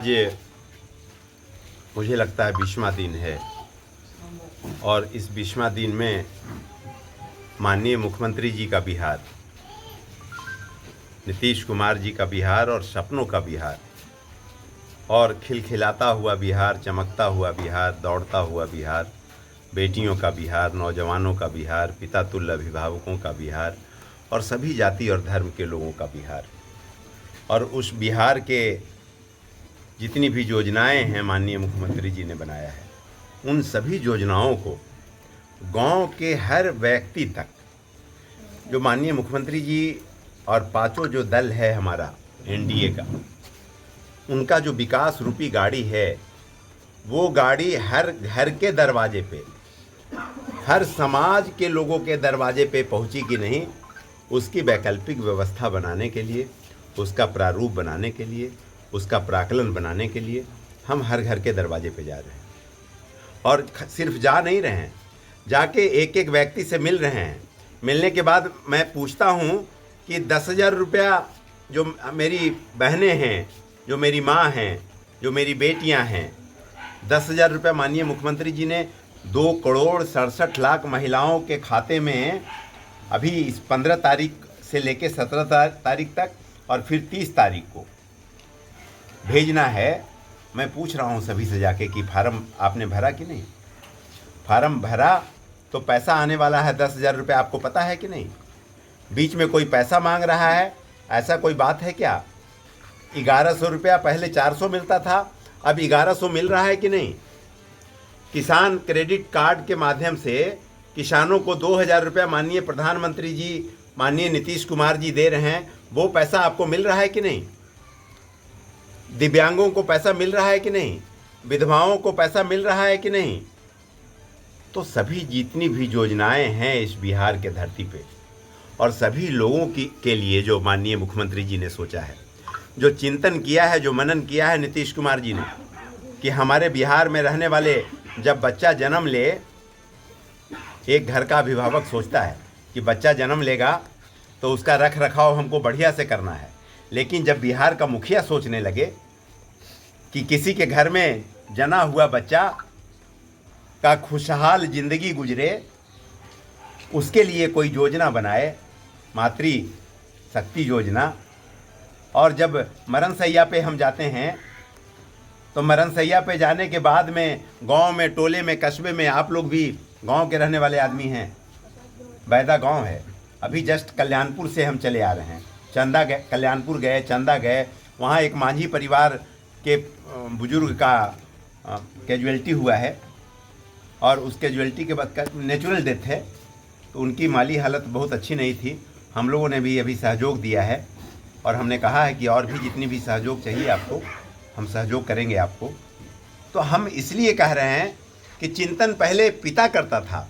ये मुझे लगता है 20वां दिन है और इस 20वां दिन में माननीय मुख्यमंत्री जी का बिहार, नीतीश कुमार जी का बिहार और सपनों का बिहार और खिलखिलाता हुआ बिहार, चमकता हुआ बिहार, दौड़ता हुआ बिहार, बेटियों का बिहार, नौजवानों का बिहार, पिता तुल्य अभिभावकों का बिहार और सभी जाति और धर्म के लोगों का बिहार। और उस बिहार के जितनी भी योजनाएं हैं माननीय मुख्यमंत्री जी ने बनाया है, उन सभी योजनाओं को गांव के हर व्यक्ति तक, जो माननीय मुख्यमंत्री जी और पांचों जो दल है हमारा एनडीए का, उनका जो विकास रूपी गाड़ी है, वो गाड़ी हर घर के दरवाजे पे, हर समाज के लोगों के दरवाजे पे पहुंची कि नहीं, उसकी वैकल्पिक व्यवस्था बनाने के लिए, उसका प्रारूप बनाने के लिए, उसका प्राकलन बनाने के लिए हम हर घर के दरवाजे पे जा रहे हैं। और सिर्फ जा नहीं रहे हैं, जाके एक एक व्यक्ति से मिल रहे हैं। मिलने के बाद मैं पूछता हूँ कि 10,000 रुपया जो मेरी बहनें हैं, जो मेरी माँ हैं, जो मेरी बेटियाँ हैं, 10,000 रुपया माननीय मुख्यमंत्री जी ने 2,67,00,000 महिलाओं के खाते में अभी इस 15 तारीख से लेके 17 तारीख तक और फिर 30 तारीख को भेजना है। मैं पूछ रहा हूँ सभी से जाके कि फार्म आपने भरा कि नहीं। फार्म भरा तो पैसा आने वाला है 10,000 रुपये, आपको पता है कि नहीं। बीच में कोई पैसा मांग रहा है, ऐसा कोई बात है क्या। 1100 रुपया पहले 400 मिलता था, अब 1100 मिल रहा है कि नहीं। किसान क्रेडिट कार्ड के माध्यम से किसानों को 2,000 रुपया माननीय प्रधानमंत्री जी, माननीय नीतीश कुमार जी दे रहे हैं, वो पैसा आपको मिल रहा है कि नहीं। दिव्यांगों को पैसा मिल रहा है कि नहीं, विधवाओं को पैसा मिल रहा है कि नहीं। तो सभी जितनी भी योजनाएं हैं इस बिहार के धरती पे और सभी लोगों के लिए जो माननीय मुख्यमंत्री जी ने सोचा है, जो चिंतन किया है, जो मनन किया है नीतीश कुमार जी ने, कि हमारे बिहार में रहने वाले जब बच्चा जन्म ले, एक घर का अभिभावक सोचता है कि बच्चा जन्म लेगा तो उसका रख रखाव हमको बढ़िया से करना है। लेकिन जब बिहार का मुखिया सोचने लगे कि किसी के घर में जना हुआ बच्चा का खुशहाल जिंदगी गुजरे, उसके लिए कोई योजना बनाए, मातृ शक्ति योजना। और जब मरण सैया पे हम जाते हैं तो मरण सैया पे जाने के बाद में गांव में, टोले में, कस्बे में, आप लोग भी गांव के रहने वाले आदमी हैं, बैदा गांव है, अभी जस्ट कल्याणपुर से हम चले आ रहे हैं। चंदा गए, कल्याणपुर गए, चंदा गए, वहाँ एक मांझी परिवार के बुजुर्ग का कैजुअल्टी हुआ है और उस कैजुअल्टी के बाद नेचुरल डेथ है, तो उनकी माली हालत बहुत अच्छी नहीं थी। हम लोगों ने भी अभी सहयोग दिया है और हमने कहा है कि और भी जितनी भी सहयोग चाहिए आपको, हम सहयोग करेंगे आपको। तो हम इसलिए कह रहे हैं कि चिंतन पहले पिता करता था,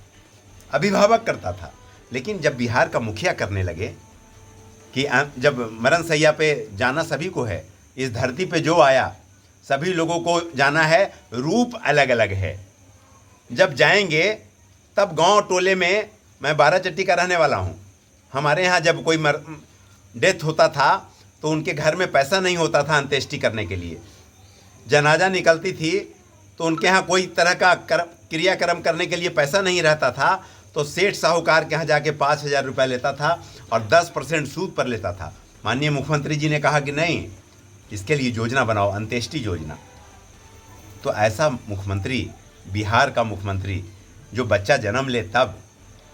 अभिभावक करता था, लेकिन जब बिहार का मुखिया करने लगे कि जब मरण सैया पे जाना सभी को है, इस धरती पे जो आया सभी लोगों को जाना है, रूप अलग अलग है। जब जाएंगे तब गांव टोले में, मैं 12 चट्टी का रहने वाला हूं, हमारे यहाँ जब कोई डेथ होता था तो उनके घर में पैसा नहीं होता था अंत्येष्टि करने के लिए। जनाजा निकलती थी तो उनके यहाँ कोई तरह का क्रियाक्रम करने के लिए पैसा नहीं रहता था, तो सेठ साहूकार के यहाँ जाके 5,000 रुपये लेता था और 10% सूद पर लेता था। माननीय मुख्यमंत्री जी ने कहा कि नहीं, इसके लिए योजना बनाओ, अंत्येष्टि योजना। तो ऐसा मुख्यमंत्री, बिहार का मुख्यमंत्री, जो बच्चा जन्म ले तब,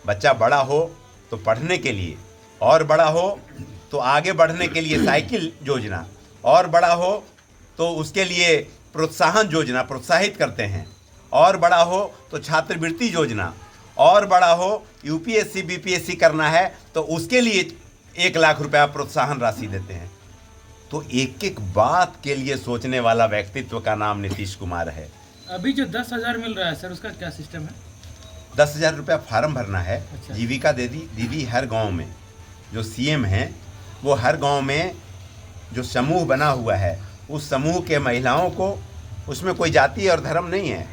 बच्चा बड़ा हो तो पढ़ने के लिए, और बड़ा हो तो आगे बढ़ने के लिए साइकिल योजना, और बड़ा हो तो उसके लिए प्रोत्साहन योजना, प्रोत्साहित करते हैं, और बड़ा हो तो छात्रवृत्ति योजना, और बड़ा हो यूपीएससी बीपीएससी करना है तो उसके लिए 1 लाख रुपया प्रोत्साहन राशि देते हैं। तो एक एक बात के लिए सोचने वाला व्यक्तित्व का नाम नीतीश कुमार है। अभी जो 10,000 मिल रहा है सर, उसका क्या सिस्टम है। 10,000 रुपया फार्म भरना है। अच्छा। जीविका दीदी हर गांव में, जो सीएम हैं, वो हर गांव में जो समूह बना हुआ है, उस समूह के महिलाओं को, उसमें कोई जाति और धर्म नहीं है,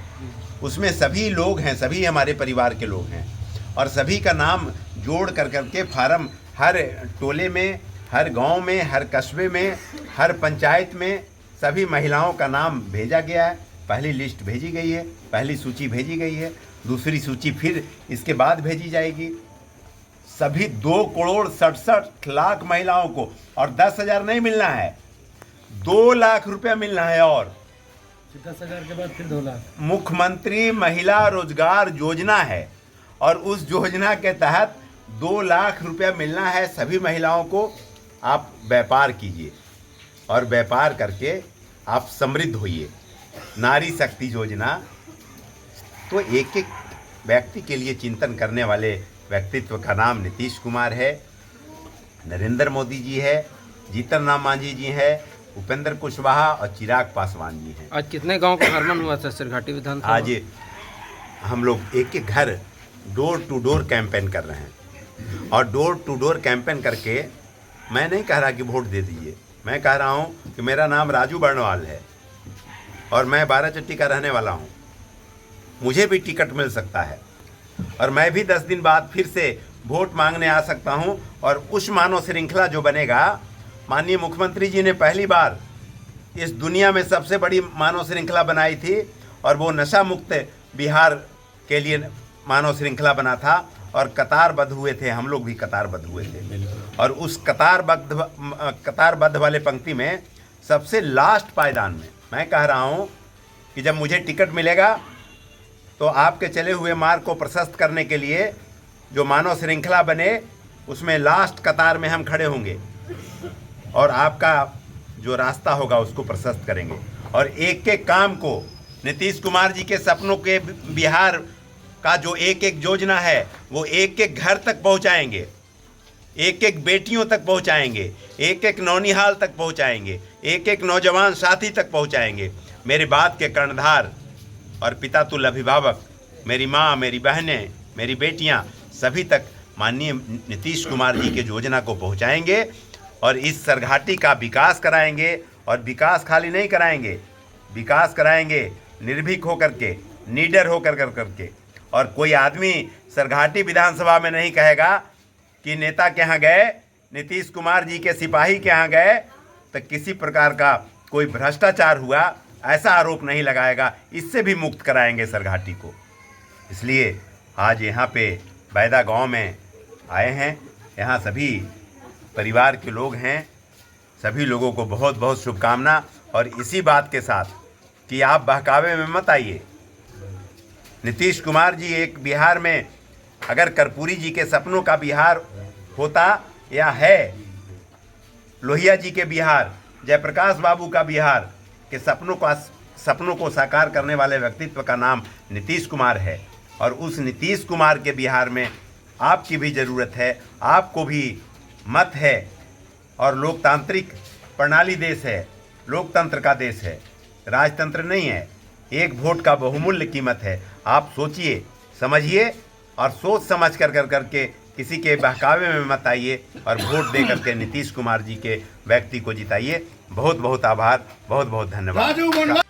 उसमें सभी लोग हैं, सभी हमारे परिवार के लोग हैं, और सभी का नाम जोड़ कर करके फार्म हर टोले में, हर गांव में, हर कस्बे में, हर पंचायत में सभी महिलाओं का नाम भेजा गया है। पहली लिस्ट भेजी गई है, पहली सूची भेजी गई है, दूसरी सूची फिर इसके बाद भेजी जाएगी। सभी 2,67,00,000 महिलाओं को, और 10,000 नहीं मिलना है, 2 लाख रुपया मिलना है। और 10,000 के बाद फिर 2 लाख। मुख्यमंत्री महिला रोजगार योजना है और उस योजना के तहत 2 लाख रुपया मिलना है सभी महिलाओं को। आप व्यापार कीजिए और व्यापार करके आप समृद्ध होइए। नारी शक्ति योजना तो एक एक व्यक्ति के लिए चिंतन करने वाले व्यक्तित्व का नाम नीतीश कुमार है, नरेंद्र मोदी जी है, जीतन राम मांझी जी है, उपेंद्र कुशवाहा और चिराग पासवान जी हैं। आज कितने गांव का भ्रमण हुआ था सरघाटी विधानसभा? आज हम लोग एक एक घर डोर टू डोर कैंपेन कर रहे हैं और डोर टू डोर कैंपेन करके मैं नहीं कह रहा कि वोट दे दीजिए, मैं कह रहा हूँ कि मेरा नाम राजू बर्णवाल है और मैं बाराचट्टी का रहने वाला हूँ, मुझे भी टिकट मिल सकता है और मैं भी 10 दिन बाद फिर से वोट मांगने आ सकता हूँ। और उस मानव श्रृंखला जो बनेगा, माननीय मुख्यमंत्री जी ने पहली बार इस दुनिया में सबसे बड़ी मानव श्रृंखला बनाई थी और वो नशा मुक्त बिहार के लिए मानव श्रृंखला बना था और कतारबद्ध हुए थे, हम लोग भी कतारबद्ध हुए थे। और उस कतारबद्ध वाले पंक्ति में सबसे लास्ट पायदान में मैं कह रहा हूँ कि जब मुझे टिकट मिलेगा तो आपके चले हुए मार्ग को प्रशस्त करने के लिए जो मानव श्रृंखला बने उसमें लास्ट कतार में हम खड़े होंगे और आपका जो रास्ता होगा उसको प्रशस्त करेंगे। और एक एक काम को नीतीश कुमार जी के सपनों के बिहार का जो एक एक योजना है वो एक एक घर तक पहुंचाएंगे, एक एक बेटियों तक पहुंचाएंगे, एक एक नौनिहाल तक पहुंचाएंगे, एक एक नौजवान साथी तक पहुंचाएंगे। मेरी बात के कर्णधार और पितातुल्य अभिभावक, मेरी माँ, मेरी बहनें, मेरी बेटियां, सभी तक माननीय नीतीश कुमार जी के योजना को पहुंचाएंगे और इस सरघाटी का विकास कराएंगे। और विकास खाली नहीं कराएंगे, विकास कराएंगे निर्भीक होकर के, निडर होकर करके। और कोई आदमी सरघाटी विधानसभा में नहीं कहेगा कि नेता के यहाँ गए, नीतीश कुमार जी के सिपाही के यहाँ गए तो किसी प्रकार का कोई भ्रष्टाचार हुआ, ऐसा आरोप नहीं लगाएगा। इससे भी मुक्त कराएंगे सरघाटी को। इसलिए आज यहाँ पे बैदा गांव में आए हैं, यहाँ सभी परिवार के लोग हैं, सभी लोगों को बहुत बहुत शुभकामना। और इसी बात के साथ कि आप बहकावे में मत आइए। नीतीश कुमार जी एक बिहार में अगर कर्पूरी जी के सपनों का बिहार होता या है, लोहिया जी के बिहार, जयप्रकाश बाबू का बिहार के सपनों को साकार करने वाले व्यक्तित्व का नाम नीतीश कुमार है। और उस नीतीश कुमार के बिहार में आपकी भी ज़रूरत है, आपको भी मत है। और लोकतांत्रिक प्रणाली देश है, लोकतंत्र का देश है, राजतंत्र नहीं है। एक वोट का बहुमूल्य कीमत है। आप सोचिए, समझिए और सोच समझ करके किसी के बहकावे में मत आइए और वोट दे करके नीतीश कुमार जी के व्यक्ति को जिताइए। बहुत बहुत आभार, बहुत बहुत धन्यवाद।